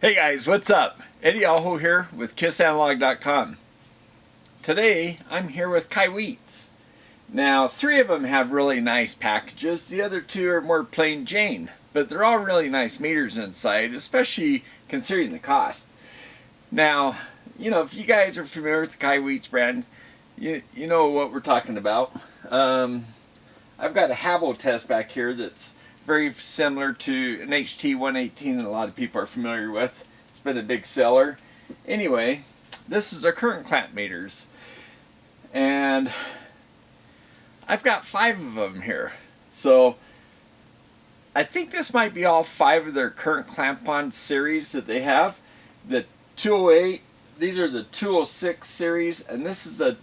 Hey guys, what's up? Eddie Aho here with KissAnalog.com. Today I'm here with Kaiweets. Now 3 of them have really nice packages, the other 2 are more plain Jane, but they're all really nice meters inside, especially considering the cost. Now, if you guys are familiar with the Kaiweets brand, you know what we're talking about. I've got a Havo test back here that's very similar to an HT200A that a lot of people are familiar with. It's been a big seller. Anyway, this is our current clamp meters. And I've got 5 of them here. So I think this might be all 5 of their current clamp-on series that they have. The 208, these are the 206 series, and this is a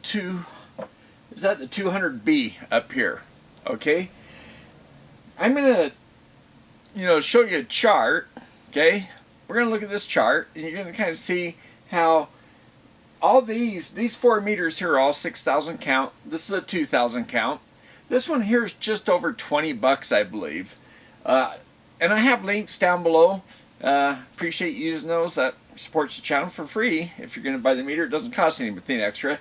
is that the 200B up here? Okay. I'm going to, show you a chart, okay? We're going to look at this chart, and you're going to kind of see how all these 4 meters here are all 6,000 count. This is a 2,000 count. This one here is just over 20 bucks, I believe. And I have links down below. Appreciate you using those. That supports the channel for free. If you're going to buy the meter, it doesn't cost anything extra.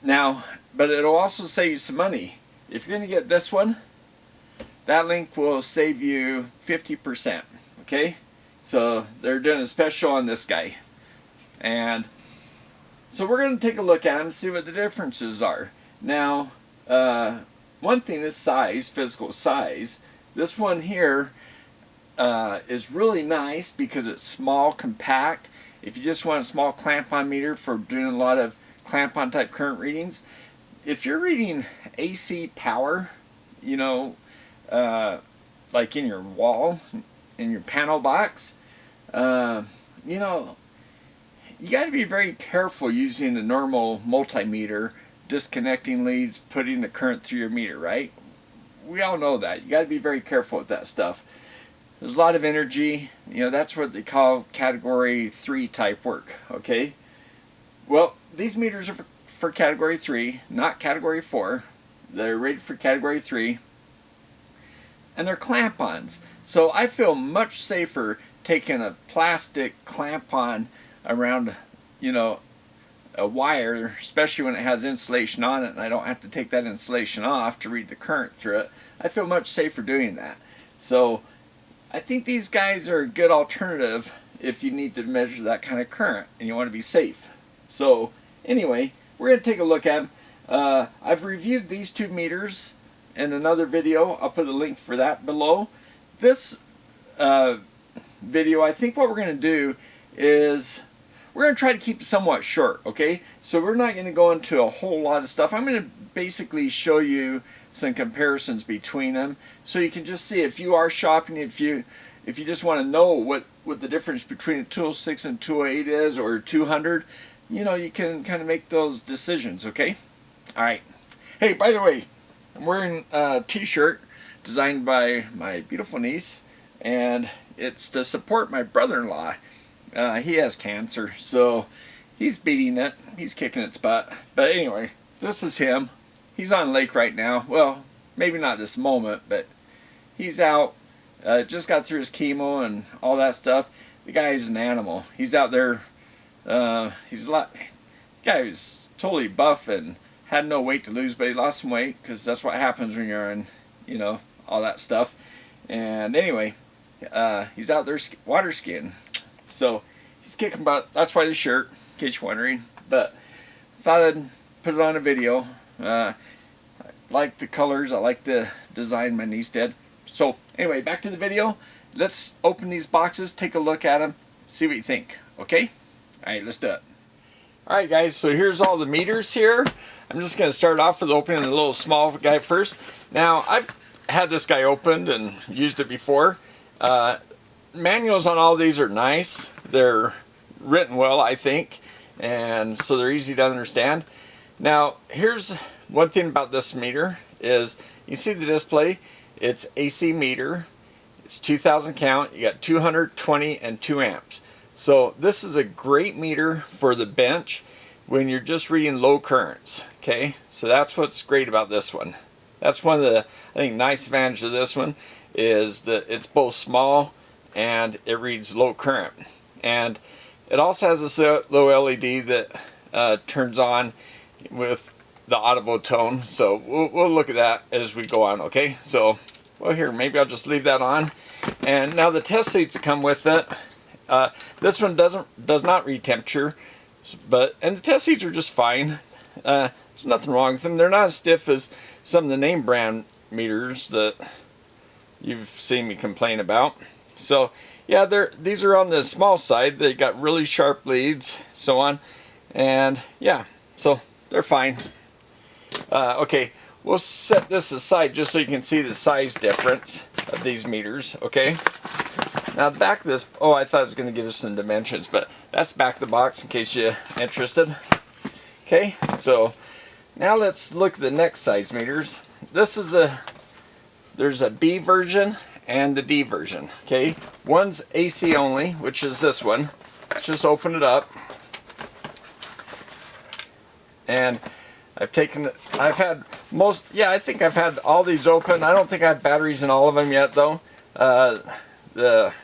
Now, but it'll also save you some money. If you're going to get this one, that link will save you 50%, okay? So they're doing a special on this guy. And so we're going to take a look at them and see what the differences are. Now, one thing is size, physical size. This one here is really nice because it's small, compact. If you just want a small clamp-on meter for doing a lot of clamp-on type current readings, if you're reading AC power, like in your wall, in your panel box, you got to be very careful using a normal multimeter, disconnecting leads, putting the current through your meter, right? We all know that. You got to be very careful with that stuff. There's a lot of energy. That's what they call category 3 type work, okay? Well, these meters are for category 3, not category 4. They're rated for category 3. And they're clamp-ons. So I feel much safer taking a plastic clamp-on around, a wire, especially when it has insulation on it and I don't have to take that insulation off to read the current through it. I feel much safer doing that. So I think these guys are a good alternative if you need to measure that kind of current and you want to be safe. So anyway, we're going to take a look at them. I've reviewed these 2 meters in another video. I'll put a link for that below. This video, I think what we're going to do is we're going to try to keep it somewhat short, okay? So we're not going to go into a whole lot of stuff. I'm going to basically show you some comparisons between them so you can just see if you are shopping, if you just want to know what the difference between a 206 and 208 is, or 200, you can kind of make those decisions, okay? All right. Hey, by the way, I'm wearing a t-shirt designed by my beautiful niece, and it's to support my brother-in-law. He has cancer, so he's beating it. He's kicking its butt. But anyway, this is him. He's on lake right now. Well, maybe not this moment, but he's out. Just got through his chemo and all that stuff. The guy is an animal. He's out there. He's a lot. The guy was totally buff and had no weight to lose, but he lost some weight because that's what happens when you're in, all that stuff. And anyway, he's out there water skiing. So he's kicking butt. That's why the shirt, in case you're wondering. But I thought I'd put it on a video. I like the colors. I like the design my niece did. So anyway, back to the video. Let's open these boxes, take a look at them, see what you think. Okay? All right, let's do it. All right, guys. So here's all the meters here. I'm just going to start off with opening the little small guy first. Now, I've had this guy opened and used it before. Manuals on all these are nice. They're written well, I think, and so they're easy to understand. Now, here's one thing about this meter is you see the display. It's AC meter. It's 2,000 count. You got 220 and 2 amps. So this is a great meter for the bench when you're just reading low currents. Okay, so that's what's great about this one. That's one of the, I think, nice advantages of this one is that it's both small and it reads low current. and it also has this low LED that turns on with the audible tone. So we'll look at that as we go on. Okay, so well, here, maybe I'll just leave that on. And now the test leads that come with it, this one does not read temperature, and the test leads are just fine. There's nothing wrong with them. They're not as stiff as some of the name brand meters that you've seen me complain about. So yeah, these are on the small side. They got really sharp leads, so on, and yeah, so they're fine. Okay, we'll set this aside just so you can see the size difference of these meters. Okay, now the back of this, oh, I thought it was going to give us some dimensions, but that's the back of the box in case you're interested. Okay, so now let's look at the next size meters. This is there's a B version and the D version. Okay, one's AC only, which is this one. Let's just open it up. And I think I've had all these open. I don't think I have batteries in all of them yet though. The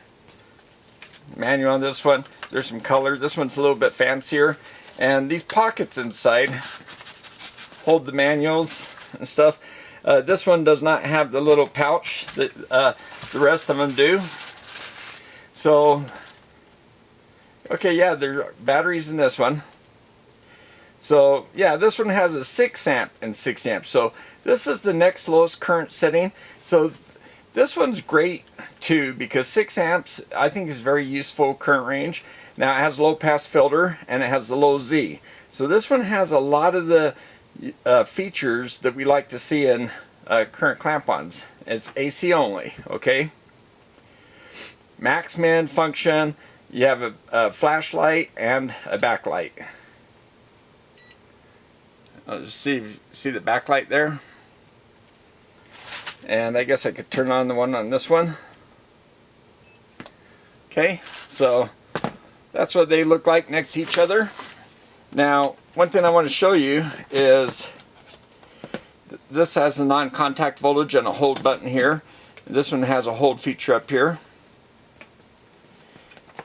manual on this one, there's some color. This one's a little bit fancier. And these pockets inside hold the manuals and stuff. This one does not have the little pouch that the rest of them do. So, okay, yeah, there are batteries in this one. So, yeah, this one has a 6 amp and 6 amp. So, this is the next lowest current setting. So, this one's great too because 6 amps I think is very useful current range. Now, it has a low pass filter and it has the low Z. So, this one has a lot of the features that we like to see in current clamp-ons. It's AC only, okay? Max min function, you have a flashlight and a backlight. See the backlight there? And I guess I could turn on the one on this one. Okay, so that's what they look like next to each other. Now, one thing I want to show you is this has a non-contact voltage and a hold button here. This one has a hold feature up here.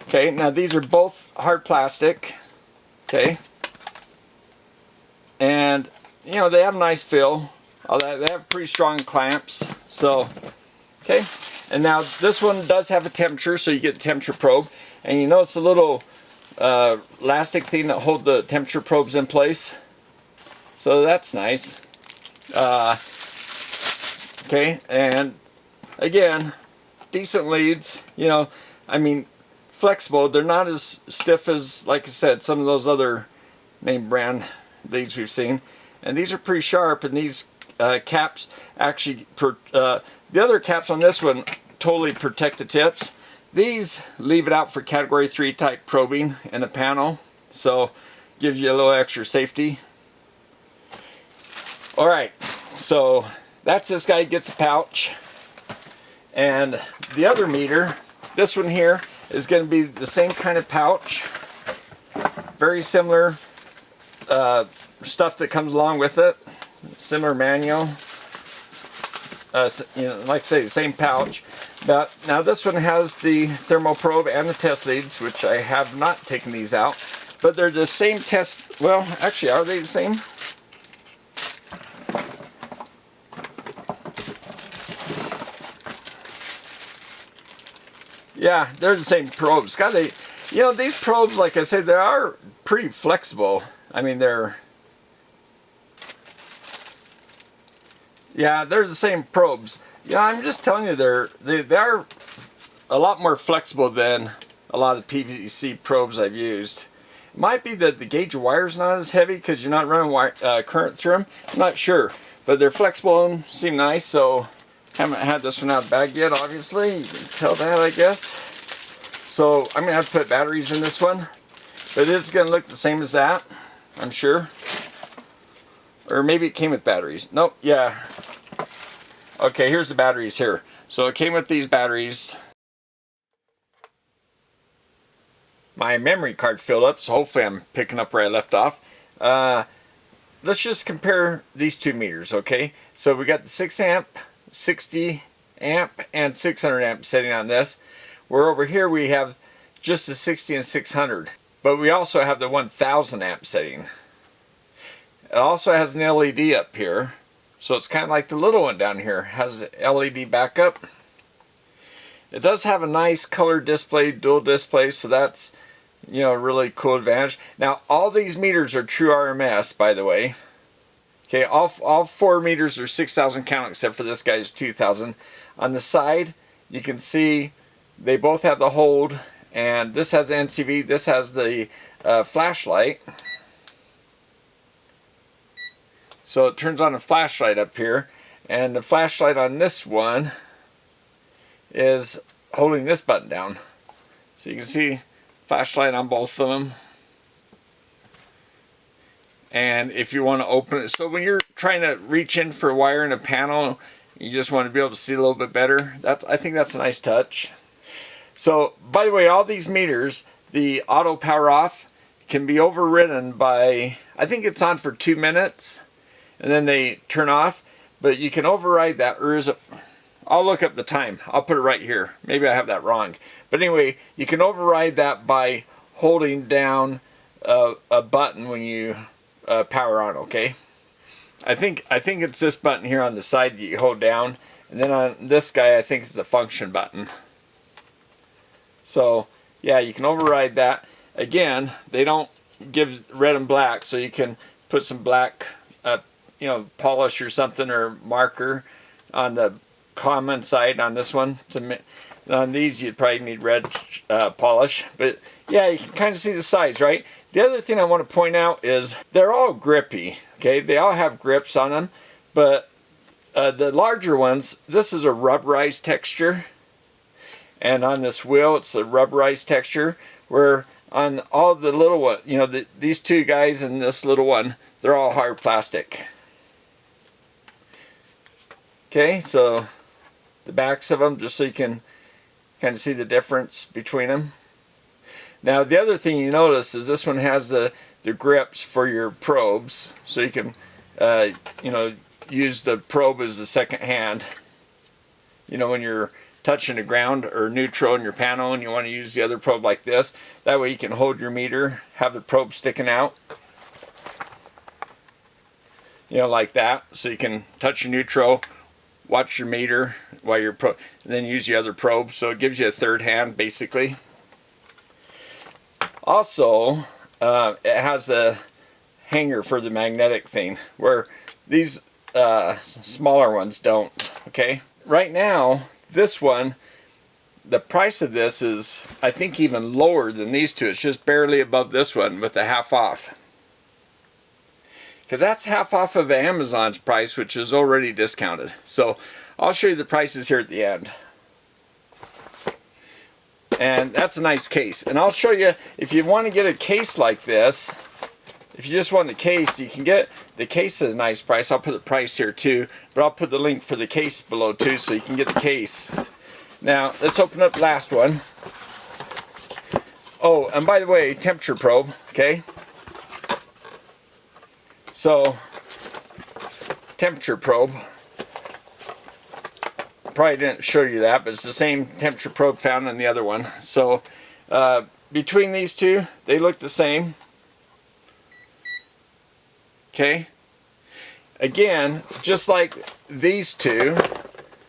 Okay, now these are both hard plastic. Okay. And, you know, they have a nice feel. They have pretty strong clamps. So, okay. And now this one does have a temperature, so you get the temperature probe. And you notice the little elastic thing that hold the temperature probes in place. So that's nice. Okay, and again, decent leads. You know, I mean, flexible. They're not as stiff as, like I said, some of those other name brand leads we've seen. And these are pretty sharp, and these caps actually, the other caps on this one totally protect the tips. These leave it out for category 3 type probing in a panel, so gives you a little extra safety. Alright, so that's this guy gets a pouch. And the other meter, this one here, is going to be the same kind of pouch. Very similar stuff that comes along with it. Similar manual. You know, like I say, the same pouch. But now this one has the thermal probe and the test leads, which I have not taken these out. But they're the same test. Well, actually, are they the same? Yeah, they're the same probes. God, you know, these probes, like I said, they are pretty flexible. I mean, yeah, they're the same probes. Yeah, I'm just telling you, they are a lot more flexible than a lot of the PVC probes I've used. It might be that the gauge of wire is not as heavy because you're not running current through them. I'm not sure, but they're flexible and seem nice. So haven't had this one out of the bag yet. Obviously, you can tell that, I guess. So I'm gonna have to put batteries in this one, but it is gonna look the same as that, I'm sure. Or maybe it came with batteries. Nope, yeah. Okay, here's the batteries here. So it came with these batteries. My memory card filled up, so hopefully I'm picking up where I left off. Let's just compare these two meters, okay? So we got the 6 amp, 60 amp, and 600 amp setting on this. Where over here we have just the 60 and 600. But we also have the 1000 amp setting. It also has an LED up here. So it's kind of like the little one down here. It has LED backup. It does have a nice color display, dual display, so that's, you know, a really cool advantage. Now, all these meters are true RMS, by the way. Okay, all 4 meters are 6,000 count, except for this guy's 2,000. On the side, you can see they both have the hold, and this has NCV, this has the flashlight. So it turns on a flashlight up here, and the flashlight on this one is holding this button down. So you can see flashlight on both of them. And if you want to open it, so when you're trying to reach in for a wire in a panel, you just want to be able to see a little bit better. I think that's a nice touch. So, by the way, all these meters, the auto power off can be overridden by, I think it's on for 2 minutes, and then they turn off. But you can override that, or is it? I'll look up the time. I'll put it right here. Maybe I have that wrong. But anyway, you can override that by holding down a button when you power on, okay? I think it's this button here on the side that you hold down. And then on this guy, I think it's the function button. So, yeah, you can override that. Again, they don't give red and black, so you can put some black, you know, polish or something, or marker on the common side on this one. On these you'd probably need red polish, but yeah, you can kind of see the size, right? The other thing I want to point out is they're all grippy, okay? They all have grips on them, but the larger ones, this is a rubberized texture, and on this wheel it's a rubberized texture, where on all the little one, you know, these two guys and this little one, they're all hard plastic. Okay, so the backs of them, just so you can kind of see the difference between them. Now, the other thing you notice is this one has the grips for your probes, so you can you know, use the probe as a second hand. You know, when you're touching the ground or neutral in your panel and you want to use the other probe like this, that way you can hold your meter, have the probe sticking out, you know, like that, so you can touch your neutral, watch your meter while you're and then use the other probe, so it gives you a third hand basically. Also, it has the hanger for the magnetic thing, where these smaller ones don't. Okay, right now this one, the price of this is, I think, even lower than these two. It's just barely above this one with the half off, because that's half off of Amazon's price, which is already discounted. So I'll show you the prices here at the end. And that's a nice case. And I'll show you, if you want to get a case like this, if you just want the case, you can get the case at a nice price. I'll put the price here too, but I'll put the link for the case below too, so you can get the case. Now, let's open up the last one. Oh, and by the way, temperature probe, okay? So, temperature probe. Probably didn't show you that, but it's the same temperature probe found in the other one. So, between these two, they look the same. Okay? Again, just like these two,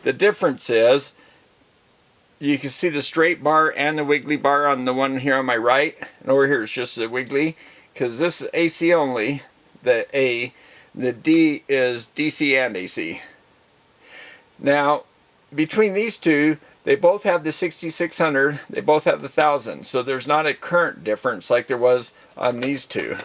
the difference is you can see the straight bar and the wiggly bar on the one here on my right, and over here it's just the wiggly, because this is AC only, the A, the D is DC and AC. Now, between these two, they both have the 6600, they both have the 1000, so there's not a current difference like there was on these two.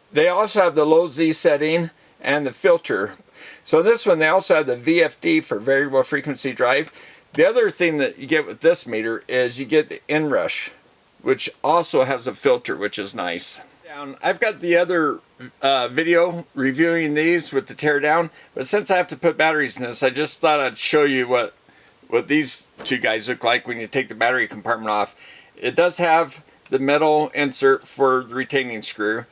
They also have the low Z setting and the filter. So this one, they also have the VFD for variable frequency drive. The other thing that you get with this meter is you get the inrush, which also has a filter, which is nice. I've got the other video reviewing these with the teardown, but since I have to put batteries in this, I just thought I'd show you what these two guys look like when you take the battery compartment off. It does have the metal insert for the retaining screw,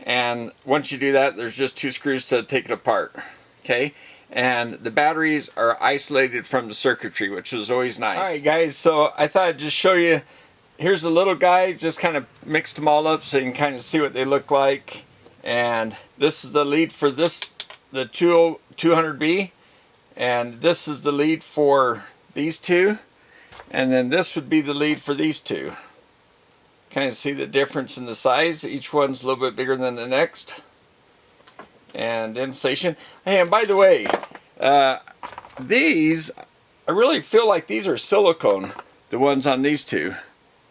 and once you do that, there's just 2 screws to take it apart. Okay, and the batteries are isolated from the circuitry, which is always nice. Alright guys, so I thought I'd just show you, here's a little guy, just kind of mixed them all up so you can kind of see what they look like. And this is the lead for this, the 200B, and this is the lead for these two, and then this would be the lead for these two. Kind of see the difference in the size. Each one's a little bit bigger than the next. And insulation. Hey, and by the way, these, I really feel like these are silicone, the ones on these two.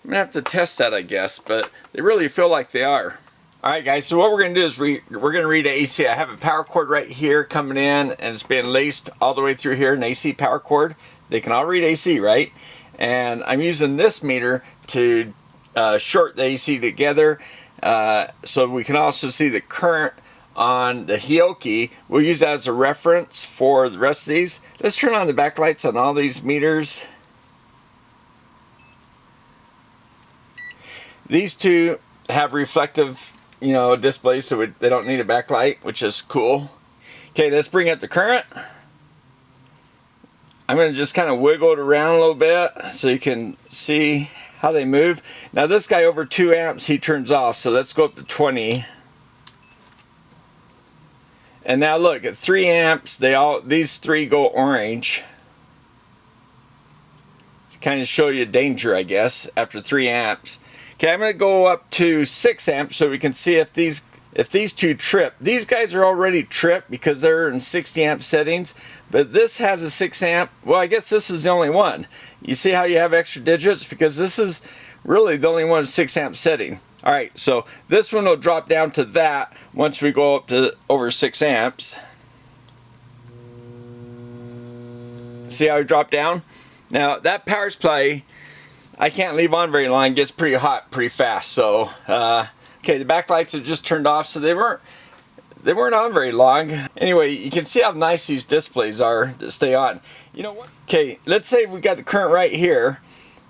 I'm gonna have to test that, I guess, but they really feel like they are. Alright guys, so what we're gonna do is we're gonna read AC. I have a power cord right here coming in, and it's being laced all the way through here, an AC power cord. They can all read AC, right? And I'm using this meter to short the AC together, so we can also see the current on the Hioki. We'll use that as a reference for the rest of these. Let's turn on the backlights on all these meters. These two have reflective, displays, so they don't need a backlight, which is cool. Okay, let's bring up the current. I'm going to just kind of wiggle it around a little bit so you can see how they move. Now this guy over 2 amps, he turns off, so let's go up to 20. And now look, at 3 amps, these three go orange. To kind of show you danger, I guess, after 3 amps. Okay, I'm going to go up to 6 amps so we can see if these two trip. These guys are already tripped because they're in 60 amp settings, but this has a 6 amp. Well, I guess this is the only one. You see how you have extra digits? Because this is really the only one in 6 amp setting. Alright, so this one will drop down to that once we go up to over 6 amps. See how it dropped down? Now that power supply, I can't leave on very long. It gets pretty hot pretty fast. So, okay, the backlights have just turned off, so they weren't on very long. Anyway, you can see how nice these displays are that stay on. You know what? Okay, let's say we got the current right here,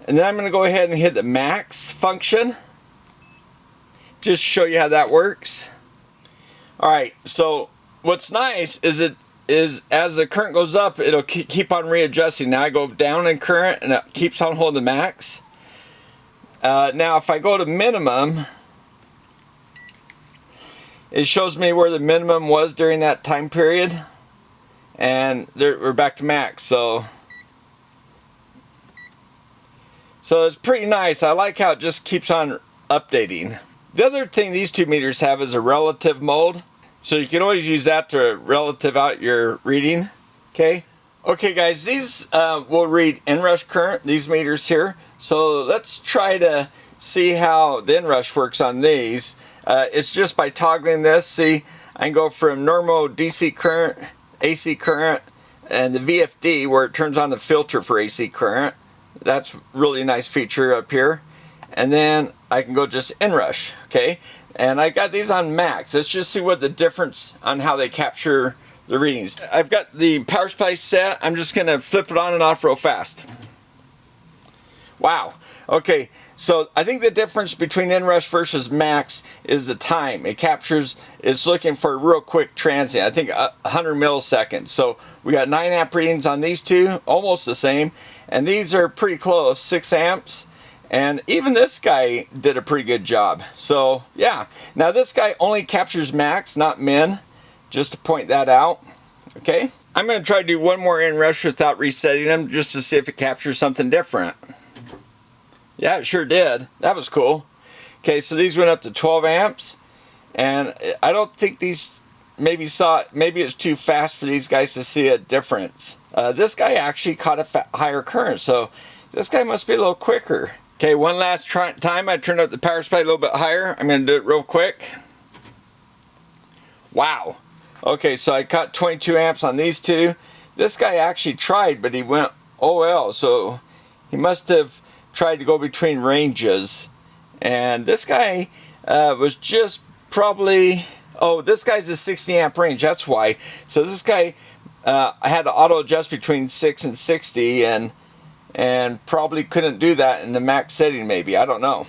and then I'm going to go ahead and hit the max function. Just show you how that works. Alright, so what's nice is as the current goes up, it'll keep on readjusting. Now I go down in current and it keeps on holding the max. Now if I go to minimum, it shows me where the minimum was during that time period, and we're back to max. So it's pretty nice. I like how it just keeps on updating. The other thing these two meters have is a relative mode, so you can always use that to relative out your reading. Okay guys, these will read inrush current, these meters here. So let's try to see how the inrush works on these. It's just by toggling this. See, I can go from normal DC current, AC current, and the VFD where it turns on the filter for AC current. That's really a nice feature up here. And then I can go just inrush, okay? And I got these on max. Let's just see what the difference on how they capture the readings. I've got the power supply set. I'm just gonna flip it on and off real fast. Wow, okay, so I think the difference between inrush versus max is the time. It captures, it's looking for a real quick transient, I think 100 milliseconds. So we got 9 amp readings on these two, almost the same, and these are pretty close, 6 amps. And even this guy did a pretty good job. So yeah, now this guy only captures max, not min, just to point that out. Okay, I'm going to try to do one more inrush without resetting them just to see if it captures something different. Yeah, it sure did. That was cool. Okay, so these went up to 12 amps, and I don't think these maybe it's too fast for these guys to see a difference. This guy actually caught a higher current, so this guy must be a little quicker. Okay, one last time I turned up the power supply a little bit higher. I'm going to do it real quick. Wow. Okay, so I caught 22 amps on these two. This guy actually tried, but he went OL, so he must have tried to go between ranges. And this guy was just probably, oh, this guy's a 60 amp range, that's why. So this guy I had to auto adjust between 6 and 60, and probably couldn't do that in the max setting, maybe, I don't know.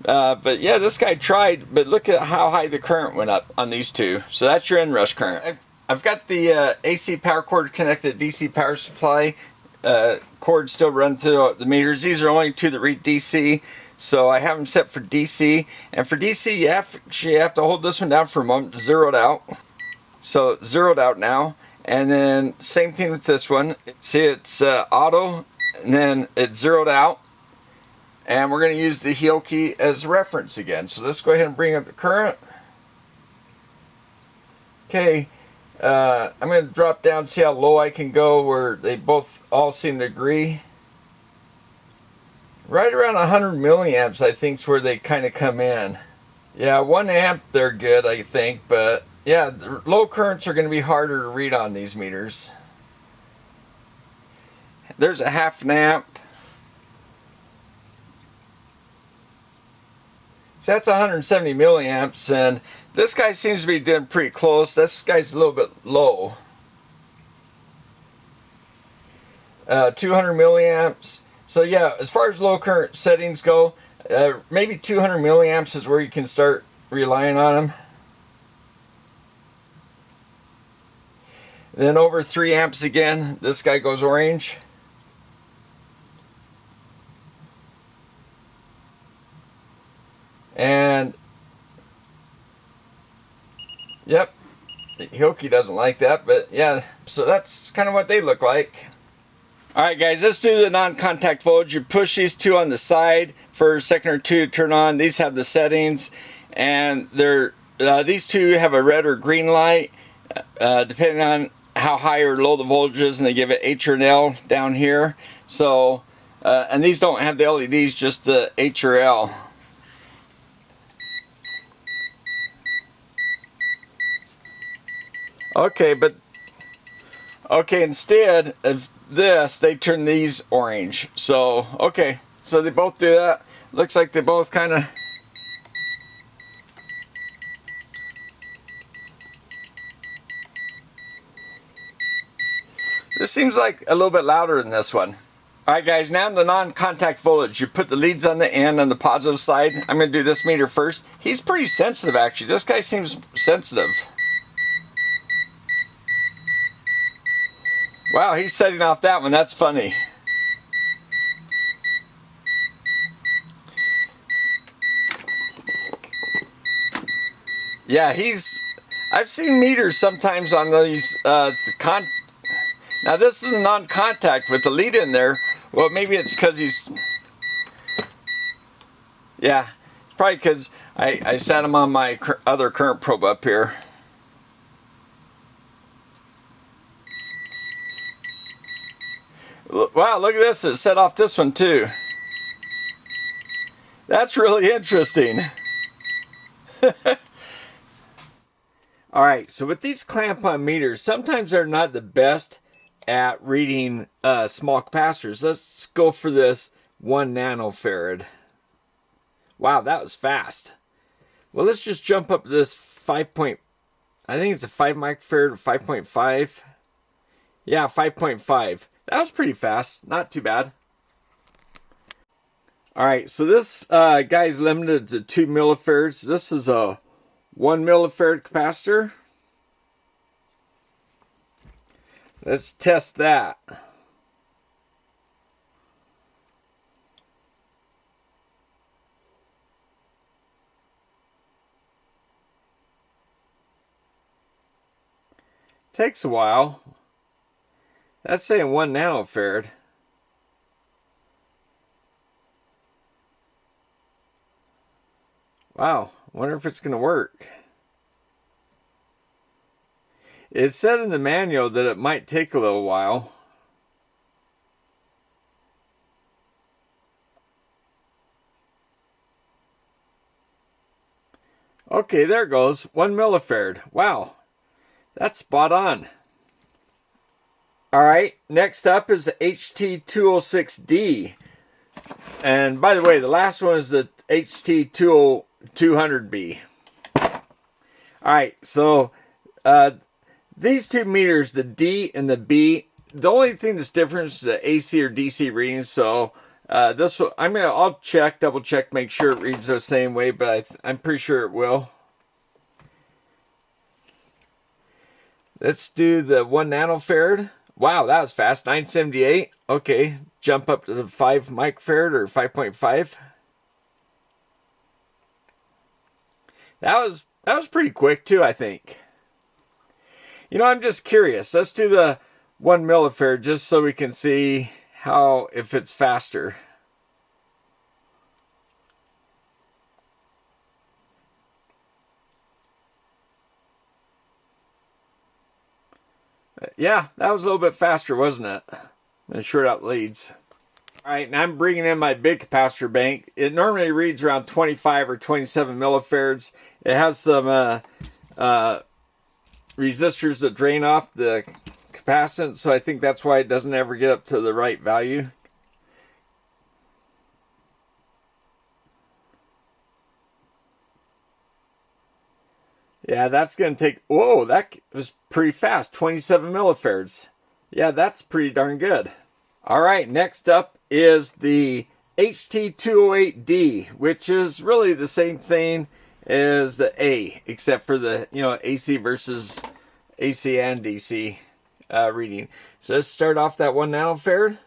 But yeah, this guy tried, but look at how high the current went up on these two. So that's your inrush current. I've got the AC power cord connected to DC power supply. Cord still run through the meters. These are only two that read DC, so I have them set for DC. And for DC, you have to hold this one down for a moment to zero it out. So zeroed out now. And then same thing with this one. See, it's auto, and then it's zeroed out. And we're going to use the Hioki as reference again. So let's go ahead and bring up the current. Okay, I'm going to drop down, see how low I can go where they both all seem to agree. Right around 100 milliamps, I think, is where they kind of come in. Yeah, 1 amp, they're good, I think, but yeah, the low currents are going to be harder to read on these meters. There's a 0.5 amp. So that's 170 milliamps, and this guy seems to be doing pretty close. This guy's a little bit low. 200 milliamps. So yeah, as far as low current settings go, maybe 200 milliamps is where you can start relying on them. Then over 3 amps again, this guy goes orange. And yep, Hioki doesn't like that, but yeah, so that's kind of what they look like. Alright guys, let's do the non-contact voltage. You push these two on the side for a second or two to turn on. These have the settings, and they're these two have a red or green light depending on how high or low the voltage is, and they give it H or an L down here. So and these don't have the LEDs, just the H or L. Okay, but okay, instead of this, they turn these orange. So okay, so they both do that. Looks like they both kind of this seems like a little bit louder than this one. Alright guys, now the non-contact voltage. You put the leads on the end on the positive side. I'm going to do this meter first. He's pretty sensitive actually. This guy seems sensitive. Wow, he's setting off that one. That's funny. Yeah, I've seen meters sometimes on these now this is the non-contact with the lead in there. Well, maybe it's because he's, yeah, probably because I sat him on my other current probe up here. Wow, look at this. It set off this one too. That's really interesting. Alright, so with these clamp on meters, sometimes they're not the best at reading small capacitors. Let's go for this 1 nanofarad. Wow, that was fast. Well, let's just jump up to this I think it's a 5 microfarad or 5.5. Yeah, 5.5. That was pretty fast. Not too bad. Alright, so this guy is limited to 2 millifarads. This is a 1 millifarad capacitor. Let's test that. Takes a while. That's saying 1 nanofarad. Wow, wonder if it's going to work. It said in the manual that it might take a little while. Okay, there it goes. 1 millifarad. Wow, that's spot on. Alright, next up is the HT206D. And by the way, the last one is the HT200B. Alright, so these two meters, the D and the B, the only thing that's different is the AC or DC readings. So this will, I'll check, double check, make sure it reads the same way, but I'm pretty sure it will. Let's do the 1 nanofarad. Wow, that was fast. 978. Okay, jump up to the 5 microfarad or 5.5. That was pretty quick too, I think. You know, I'm just curious. Let's do the 1 millifarad just so we can see how, if it's faster. Yeah, that was a little bit faster, wasn't it? I'm going to short out leads. Alright, now I'm bringing in my big capacitor bank. It normally reads around 25 or 27 millifarads. It has some resistors that drain off the capacitance, so I think that's why it doesn't ever get up to the right value. Yeah, that's going to take... Whoa, that was pretty fast. 27 millifarads. Yeah, that's pretty darn good. Alright, next up is the HT200A, which is really the same thing as the A, except for the, you know, AC versus AC and DC reading. So let's start off that 1 nanofarad.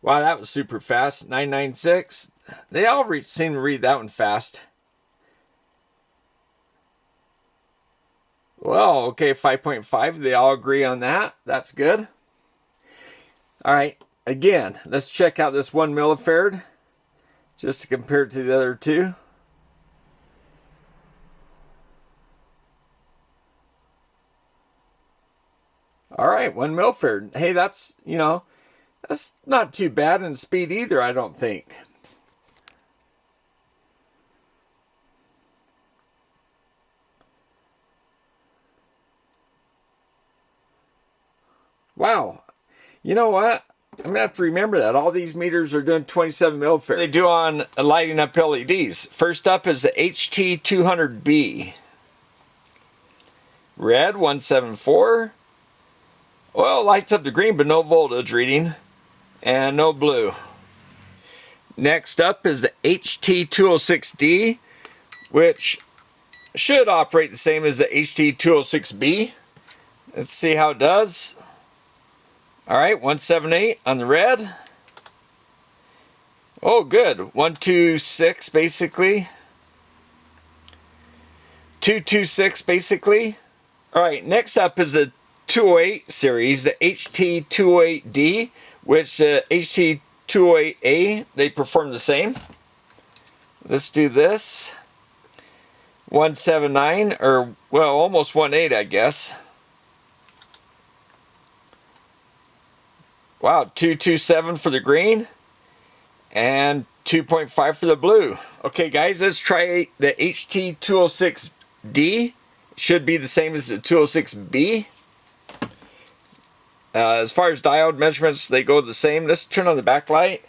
Wow, that was super fast. 996. They all seem to read that one fast. Well, okay, 5.5. They all agree on that. That's good. All right, again, let's check out this 1 millifarad just to compare it to the other two. All right, 1 millifarad. Hey, that's, you know, that's not too bad in speed either, I don't think. Wow. You know what? I'm going to have to remember that. All these meters are doing 27 millifarads. They do on lighting up LEDs. First up is the HT200B. Red, 174. Well, lights up the green, but no voltage reading. And no blue. Next up is the HT206D, which should operate the same as the HT206B. Let's see how it does. Alright, 178 on the red. Oh, good. 126 basically. 226 basically. Alright, next up is the 208 series, the HT208D, which HT208A, they perform the same. Let's do this. 179, or well, almost 18, I guess. Wow, 227 for the green and 2.5 for the blue. Okay guys, let's try the HT206D. Should be the same as the 206B. As far as diode measurements, they go the same. Let's turn on the backlight.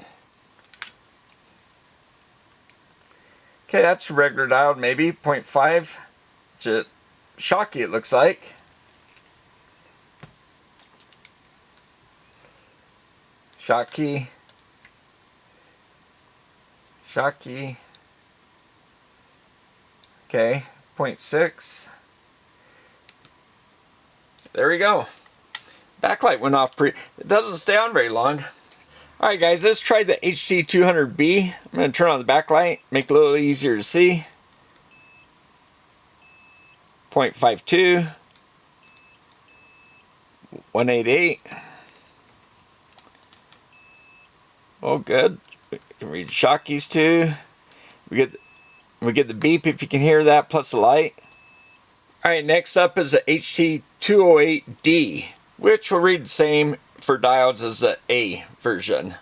Okay, that's a regular diode maybe, 0.5. It's a Hioki it looks like. Hioki. Okay, 0.6. There we go. Backlight went off it doesn't stay on very long. Alright guys, let's try the HT200B. I'm going to turn on the backlight, make it a little easier to see. 0.52. 188. Oh, good. We can read Hioki's too. We get the beep if you can hear that, plus the light. Alright, next up is the HT208D, which will read the same for diodes as the A version.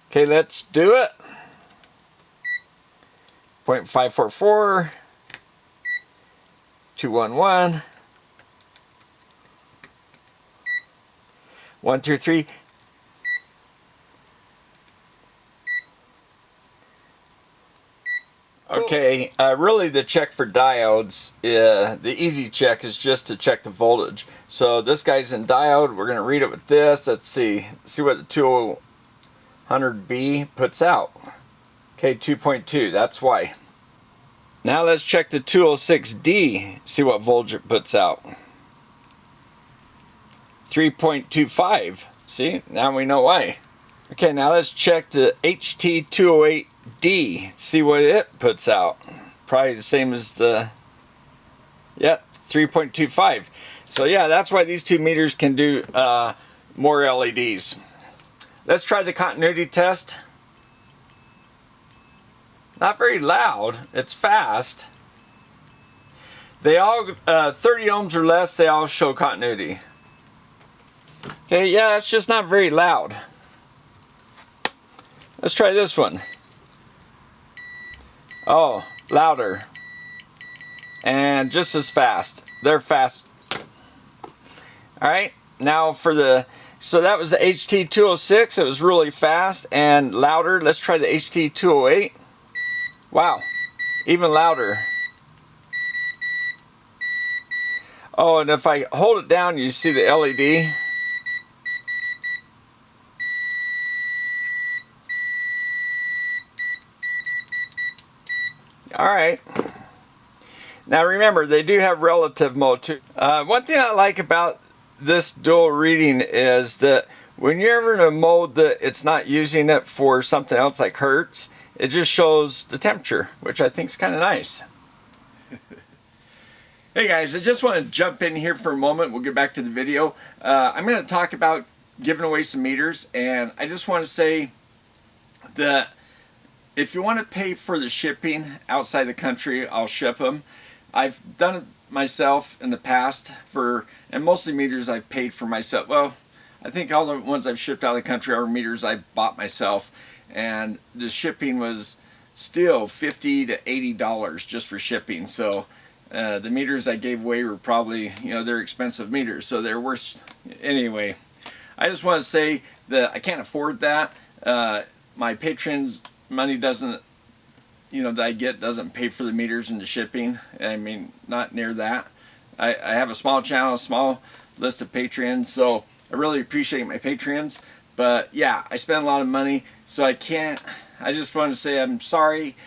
Okay, let's do it. 0.544. 211. 133. Okay, really the check for diodes, the easy check is just to check the voltage. So this guy's in diode, we're going to read it with this. Let's see what the 200B puts out. Okay, 2.2, that's why. Now let's check the 206D, see what voltage it puts out. 3.25. See, now we know why. Okay, now let's check the HT200A, see what it puts out. Probably the same as the, yep, 3.25. So yeah, that's why these two meters can do more LEDs. Let's try the continuity test. Not very loud, it's fast. They all, 30 ohms or less, they all show continuity. Okay, yeah, it's just not very loud. Let's try this one. Oh, louder. And just as fast. They're fast. Alright, now for the, so that was the HT206, it was really fast and louder. Let's try the HT208. Wow, even louder. Oh, and if I hold it down, you see the LED. Alright. Now remember, they do have relative mode too. One thing I like about this dual reading is that when you're ever in a mode that it's not using it for something else like hertz, it just shows the temperature, which I think is kind of nice. Hey guys, I just want to jump in here for a moment. We'll get back to the video. I'm going to talk about giving away some meters, and I just want to say that if you want to pay for the shipping outside the country, I'll ship them. I've done it myself in the past and mostly meters I've paid for myself. Well, I think all the ones I've shipped out of the country are meters I bought myself, and the shipping was still $50 to $80 just for shipping. So the meters I gave away were probably, you know, they're expensive meters, so they're worth. Anyway, I just want to say that I can't afford that. My patrons' money doesn't, you know, that I get doesn't pay for the meters and the shipping. I mean, not near that. I have a small channel, a small list of patrons, so I really appreciate my patrons. But yeah, I spend a lot of money, so I can't. I just want to say I'm sorry.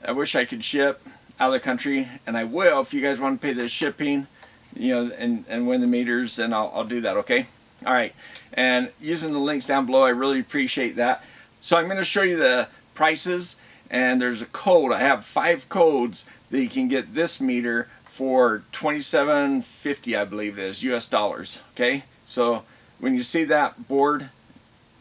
I wish I could ship out of the country, and I will if you guys want to pay the shipping, you know, and win the meters, and I'll do that. Okay. All right. And using the links down below, I really appreciate that. So I'm going to show you the prices, and there's a code. I have 5 codes that you can get this meter for $27.50, I believe it is, US dollars. Okay, so when you see that board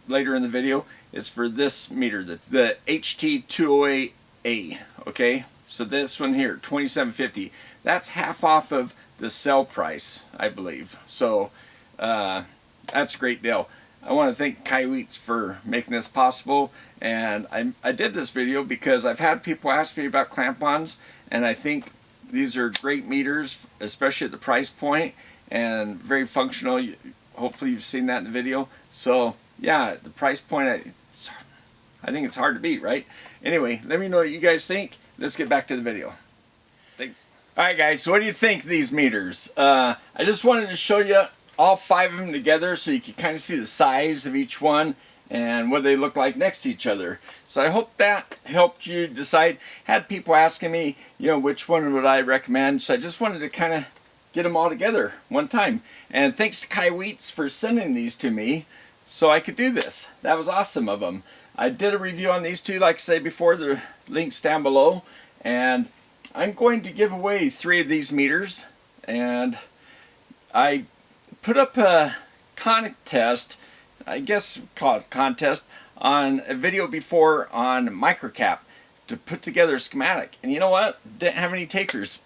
later in the video, it's for this meter, the HT200A. Okay, so this one here, $27.50. That's half off of the sale price, I believe. So that's a great deal. I want to thank Kaiweets for making this possible, and I did this video because I've had people ask me about clamp-ons, and I think these are great meters, especially at the price point, and very functional. Hopefully you've seen that in the video. So yeah, the price point, I think it's hard to beat, right? Anyway, let me know what you guys think. Let's get back to the video. Thanks. Alright guys, so what do you think of these meters? I just wanted to show you all 5 of them together so you can kind of see the size of each one and what they look like next to each other. So I hope that helped you decide. Had people asking me, you know, which one would I recommend, so I just wanted to kind of get them all together one time. And thanks to Kaiweets for sending these to me so I could do this. That was awesome of them. I did a review on these two, like I said before, the links down below, and I'm going to give away 3 of these meters. And I put up a contest, I guess call it contest, on a video before on microcap to put together a schematic, and you know what, didn't have any takers.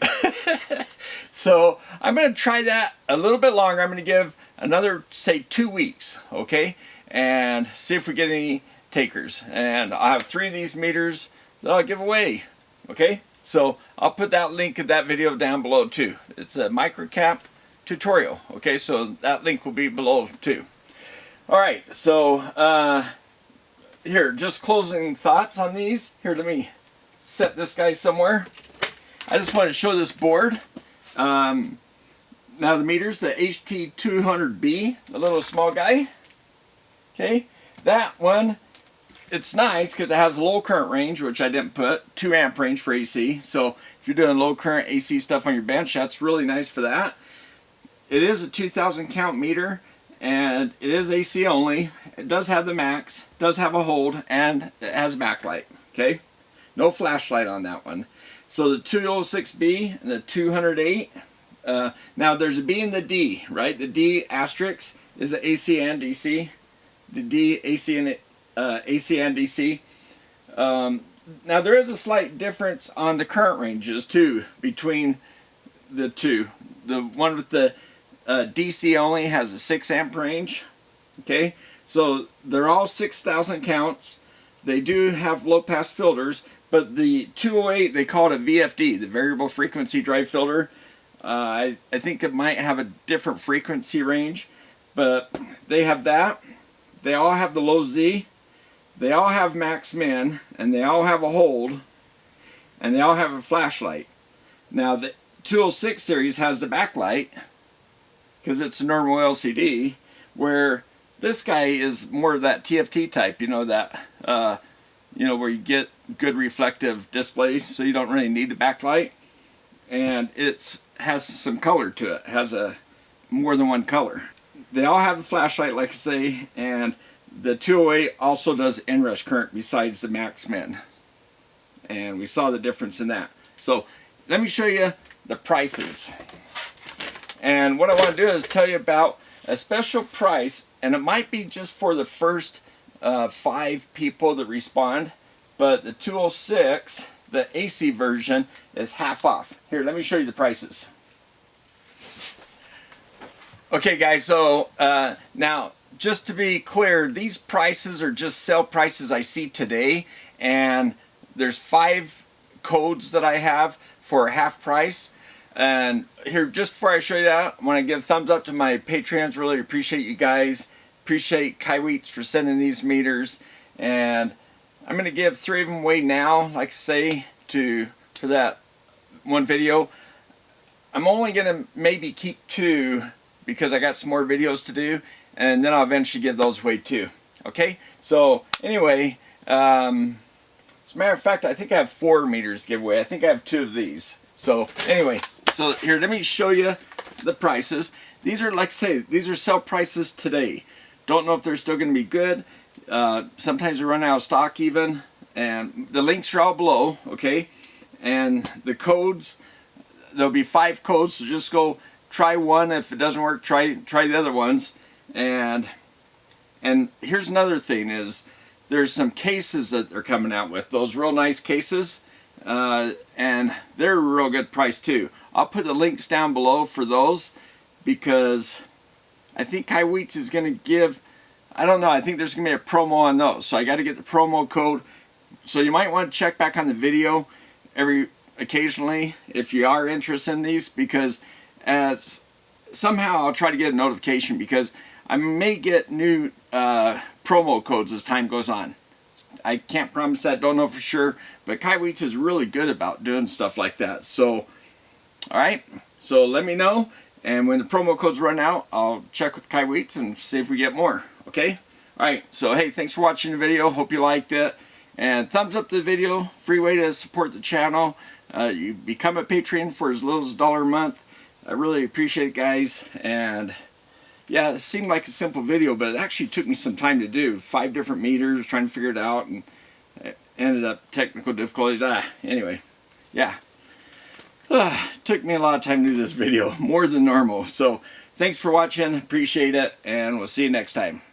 So I'm going to try that a little bit longer. I'm going to give another, say, 2 weeks, okay, and see if we get any takers. And I have 3 of these meters that I'll give away, okay. So I'll put that link of that video down below too. It's a microcap tutorial, okay, so that link will be below too. Alright, so here, just closing thoughts on these. Here, let me set this guy somewhere. I just want to show this board. Now the meters, the HT200B, the little small guy, okay, that one it's nice because it has a low current range, which I didn't put, 2 amp range for AC. So if you're doing low current AC stuff on your bench, that's really nice for that. It is a 2000 count meter, and it is AC only. It does have the max, does have a hold, and it has backlight. Okay, no flashlight on that one. So the 206B and the 208. Now there's a B and the D, right? The D asterisk is the AC and DC. The D AC and AC and DC. Now there is a slight difference on the current ranges too between the two. The one with the DC only has a 6 amp range. Okay, so they're all 6,000 counts. They do have low pass filters, but the 208, they call it a VFD, the variable frequency drive filter. I think it might have a different frequency range, but they have that. They all have the low Z. They all have max min, and they all have a hold, and they all have a flashlight. Now the 206 series has the backlight because it's a normal LCD, where this guy is more of that TFT type, you know, that where you get good reflective displays, so you don't really need the backlight, and it has some color to it. It has a more than one color. They all have the flashlight, like I say, and the 208 also does inrush current besides the max min, and we saw the difference in that. So let me show you the prices, and what I want to do is tell you about a special price, and it might be just for the first 5 people that respond, but the 206, the AC version, is half off. Here, let me show you the prices. Okay guys, so now just to be clear, these prices are just sale prices I see today, and there's 5 codes that I have for half price. And here, just before I show you that, I want to give a thumbs up to my Patreons. Really appreciate you guys. Appreciate Kaiweets for sending these meters, and I'm going to give 3 of them away now, like I say, for that one video. I'm only going to maybe keep 2 because I got some more videos to do, and then I'll eventually give those away too. Okay, so anyway, as a matter of fact, I think I have 4 meters to give away. I think I have 2 of these. So anyway, so here, let me show you the prices. These are, like I say, these are sale prices today. Don't know if they're still going to be good. Sometimes we run out of stock even, and the links are all below, okay? And the codes, there'll be 5 codes, so just go try one. If it doesn't work, try the other ones. And here's another thing is there's some cases that they're coming out with, those real nice cases, and they're a real good price too. I'll put the links down below for those, because I think Kaiweets is going to give, I don't know, I think there's going to be a promo on those. So I got to get the promo code. So you might want to check back on the video occasionally if you are interested in these, because somehow I'll try to get a notification, because I may get new promo codes as time goes on. I can't promise that, don't know for sure, but Kaiweets is really good about doing stuff like that. So, alright, so let me know, and when the promo codes run out, I'll check with Kaiweets and see if we get more, okay? Alright, so hey, thanks for watching the video, hope you liked it, and thumbs up to the video, free way to support the channel. You become a Patreon for as little as $1 a month. I really appreciate it, guys, and yeah, it seemed like a simple video, but it actually took me some time to do. 5 different meters, trying to figure it out, and it ended up technical difficulties. Anyway, yeah. Took me a lot of time to do this video, more than normal. So, thanks for watching, appreciate it, and we'll see you next time.